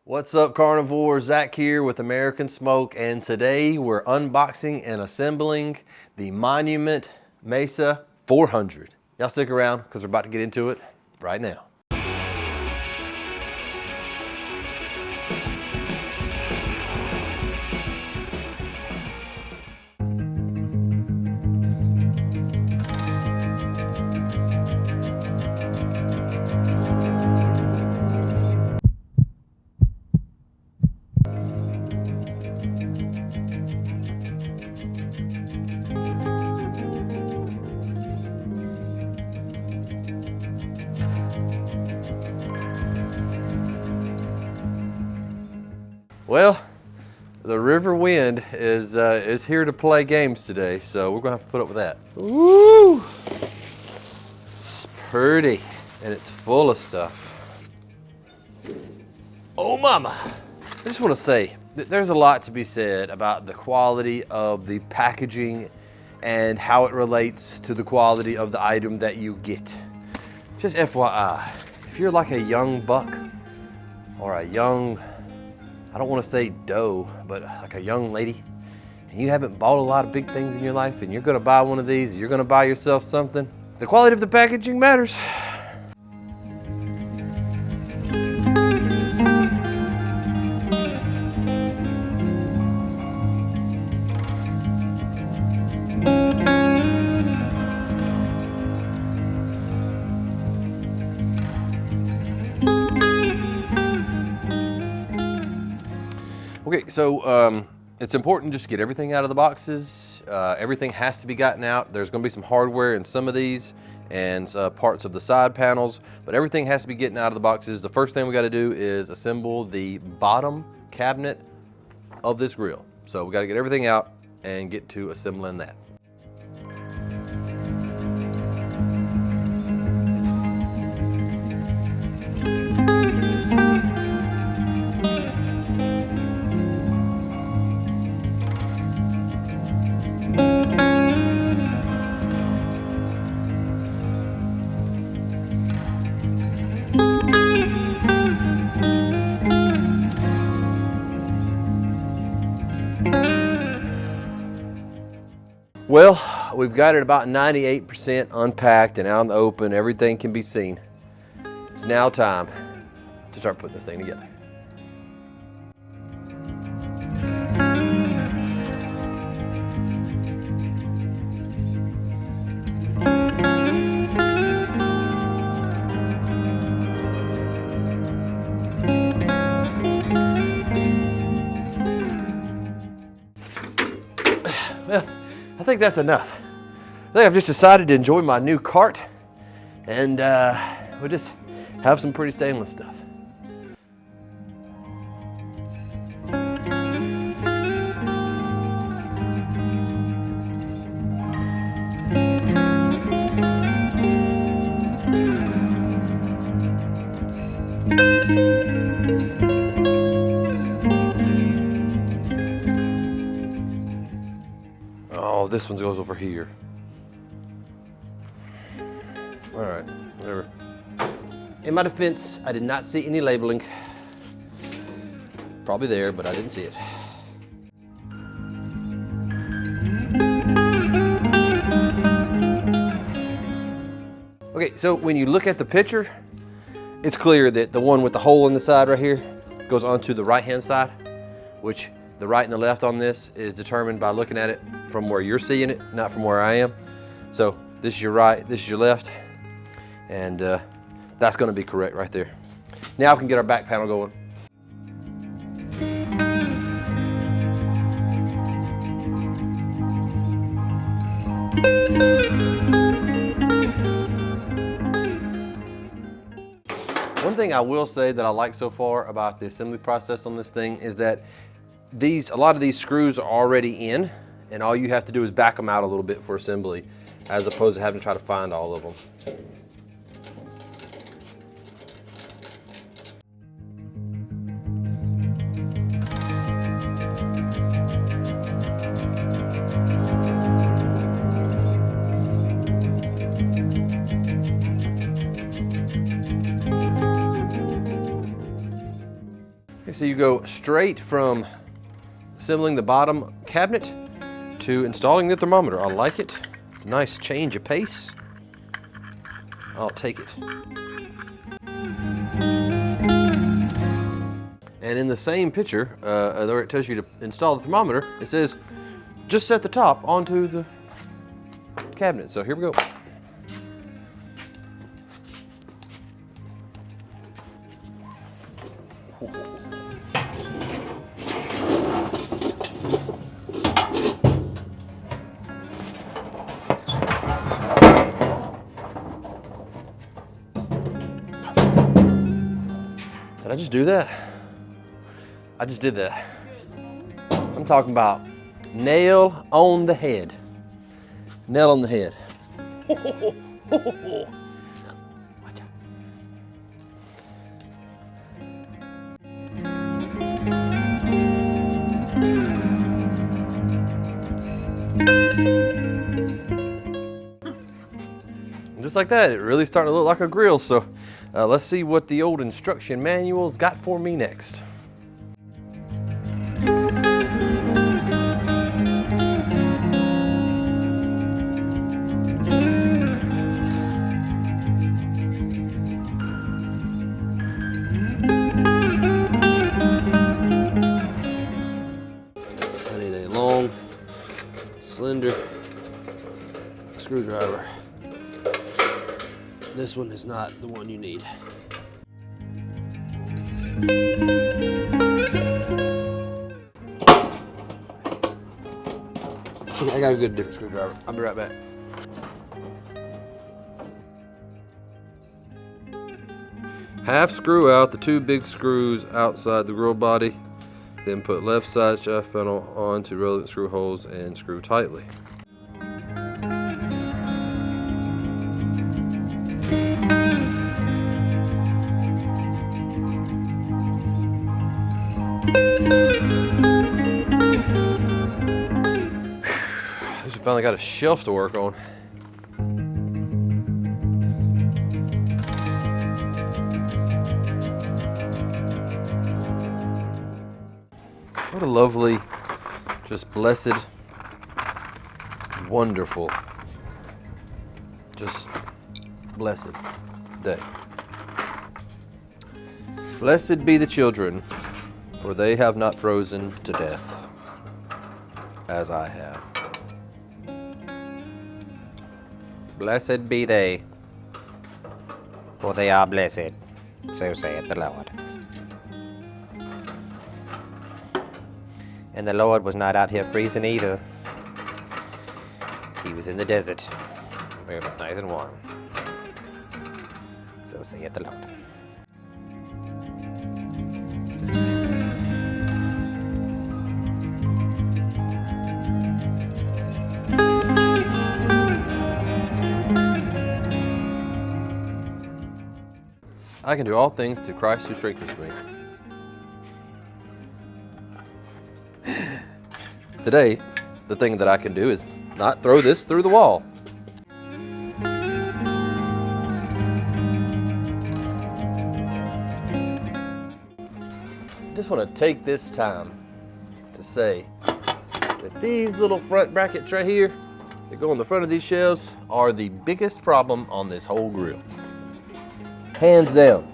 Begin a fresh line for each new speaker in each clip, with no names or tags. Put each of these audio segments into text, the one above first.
What's up, carnivores? Zach here with American Smoke, and today we're unboxing and assembling the Monument Mesa 400. Y'all stick around because we're about to get into it right now. Well, the river wind is here to play games today, so we're gonna have to put up with that. Woo! It's pretty, and it's full of stuff. Oh mama! I just want to say that there's a lot to be said about the quality of the packaging and how it relates to the quality of the item that you get. Just FYI, if you're like a young buck or a young, I don't want to say doe, but like a young lady, and you haven't bought a lot of big things in your life, and you're going to buy one of these, you're going to buy yourself something, the quality of the packaging matters. Okay, so it's important just to get everything out of the boxes. Everything has to be gotten out. There's going to be some hardware in some of these and parts of the side panels, but everything has to be getting out of the boxes. The first thing we got to do is assemble the bottom cabinet of this grill. So we got to get everything out and get to assembling that. Well, we've got it about 98% unpacked and out in the open. Everything can be seen. It's now time to start putting this thing together. Well, I think that's enough. I think I've just decided to enjoy my new cart, and we'll just have some pretty stainless stuff. Oh, this one goes over here. All right, whatever. In my defense, I did not see any labeling. Probably there, but I didn't see it. Okay, so when you look at the picture, it's clear that the one with the hole in the side right here goes onto the right-hand side, which the right and the left on this is determined by looking at it from where you're seeing it, not from where I am. So this is your right, this is your left, and that's gonna be correct right there. Now we can get our back panel going. One thing I will say that I like so far about the assembly process on this thing is that a lot of these screws are already in, and all you have to do is back them out a little bit for assembly, as opposed to having to try to find all of them. Okay, so you go straight from assembling the bottom cabinet to installing the thermometer. I like it. It's a nice change of pace. I'll take it. And in the same picture, where it tells you to install the thermometer, it says just set the top onto the cabinet. So here we go. Did I just do that? I just did that. I'm talking about nail on the head. Nail on the head. Watch out. Just like that, it really starting to look like a grill. So let's see what the old instruction manual's got for me next. I need a long, slender screwdriver. This one is not the one you need. I gotta get a different screwdriver. I'll be right back. Half screw out the two big screws outside the grill body. Then put left side shaft panel onto relevant screw holes and screw tightly. At least we finally got a shelf to work on. What a lovely, just blessed, wonderful, just blessed day. Blessed be the children, for they have not frozen to death, as I have.
Blessed be they, for they are blessed, so saith the Lord. And the Lord was not out here freezing either. He was in the desert, where it was nice and warm. So saith the Lord.
I can do all things through Christ who strengthens me. Today, the thing that I can do is not throw this through the wall. I just want to take this time to say that these little front brackets right here that go on the front of these shelves are the biggest problem on this whole grill. Hands down.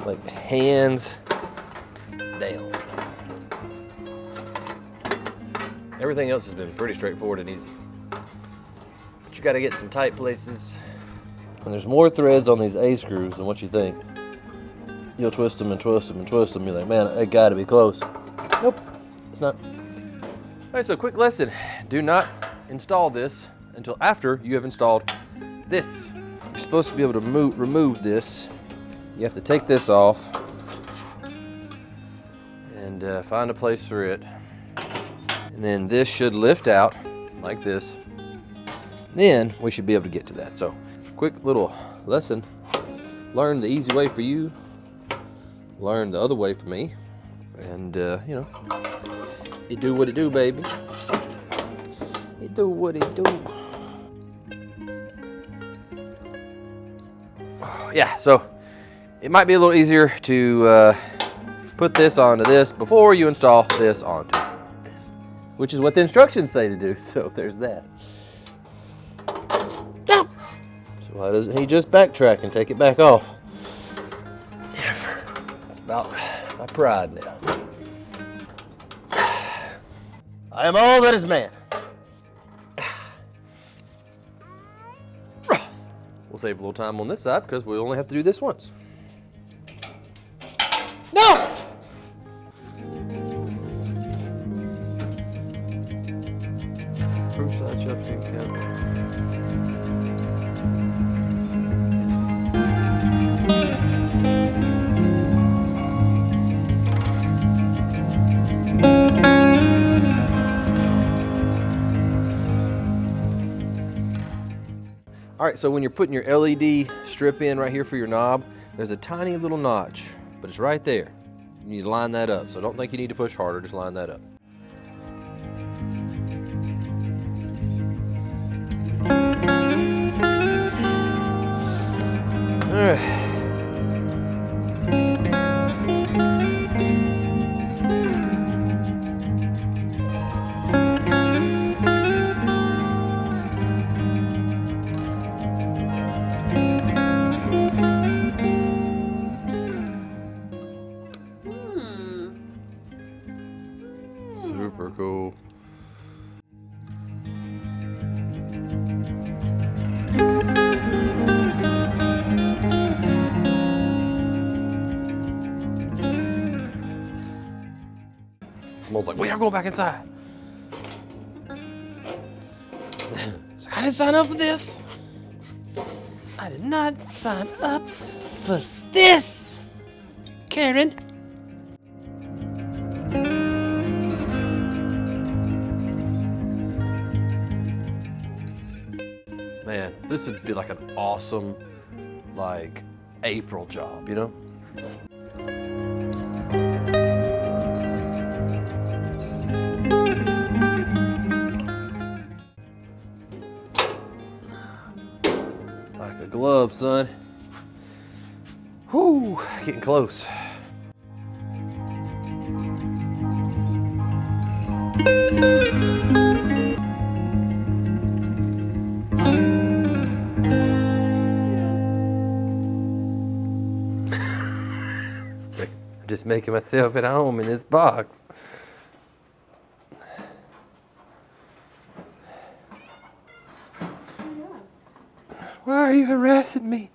Like hands down. Everything else has been pretty straightforward and easy. But you gotta get some tight places. And there's more threads on these A screws than what you think. You'll twist them and twist them and twist them. You're like, man, it gotta be close. Nope, it's not. All right, so quick lesson. Do not install this until after you have installed this. You're supposed to be able to remove this. You have to take this off and find a place for it. And then this should lift out like this. Then we should be able to get to that. So quick little lesson. Learn the easy way for you. Learn the other way for me. And you know, it do what it do, baby. It do what it do. Yeah, so it might be a little easier to put this onto this before you install this onto this, which is what the instructions say to do, so there's that. So why doesn't he just backtrack and take it back off? Never. It's about my pride now. I am all that is man. We'll save a little time on this side because we only have to do this once. No! Proof side shuffling cap. All right, so when you're putting your LED strip in right here for your knob, there's a tiny little notch, but it's right there. You need to line that up. So don't think you need to push harder, just line that up. All right. Super cool. Smells like we are going back inside. I didn't sign up for this. I did not sign up for this, Karen. Man, this would be like an awesome, like, April job, you know? Like a glove, son. Whew, getting close. I'm just making myself at home in this box. Why are you harassing me?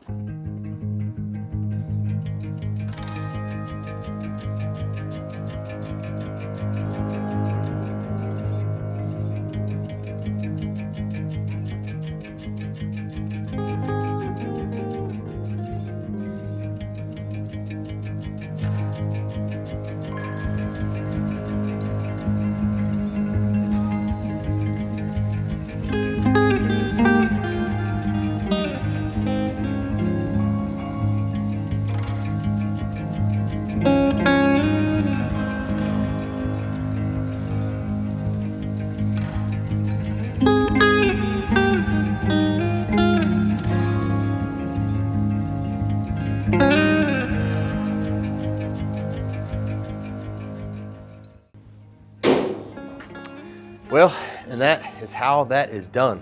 Well, and that is how that is done.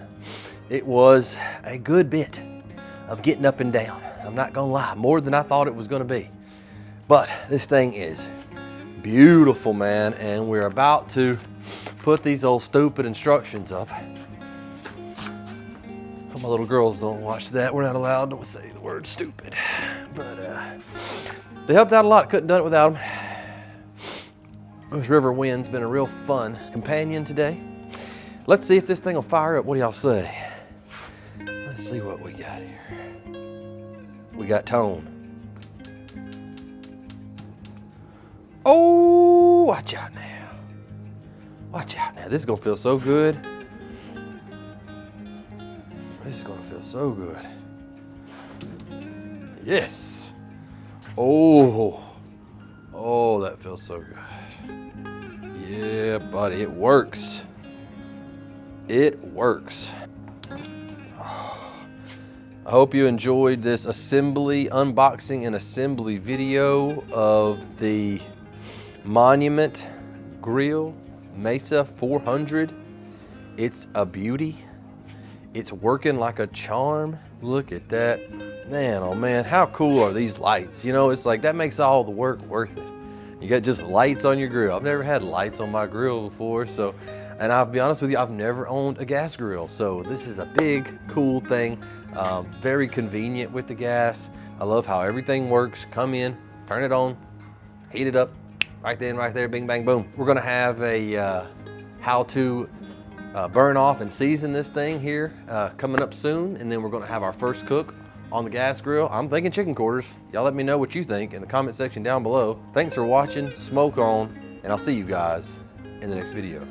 It was a good bit of getting up and down. I'm not gonna lie, more than I thought it was gonna be. But this thing is beautiful, man, and we're about to put these old stupid instructions up. Hope my little girls don't watch that. We're not allowed to say the word stupid. But they helped out a lot. Couldn't have done it without them. This river wind's been a real fun companion today. Let's see if this thing will fire up. What do y'all say? Let's see what we got here. We got tone. Oh, watch out now. Watch out now. This is gonna feel so good. This is gonna feel so good. Yes. Oh, oh, that feels so good. Yeah, buddy, it works. It works. I hope you enjoyed this assembly, unboxing and assembly video of the Monument Grill Mesa 400. It's a beauty. It's working like a charm. Look at that. Man, oh man, how cool are these lights? You know, it's like that makes all the work worth it. You got just lights on your grill. I've never had lights on my grill before, so, and I'll be honest with you, I've never owned a gas grill. So this is a big, cool thing. Very convenient with the gas. I love how everything works. Come in, turn it on, heat it up, right then, right there, bing, bang, boom. We're gonna have a how to burn off and season this thing here coming up soon, and then we're gonna have our first cook on the gas grill. I'm thinking chicken quarters. Y'all let me know what you think in the comment section down below. Thanks for watching, smoke on, and I'll see you guys in the next video.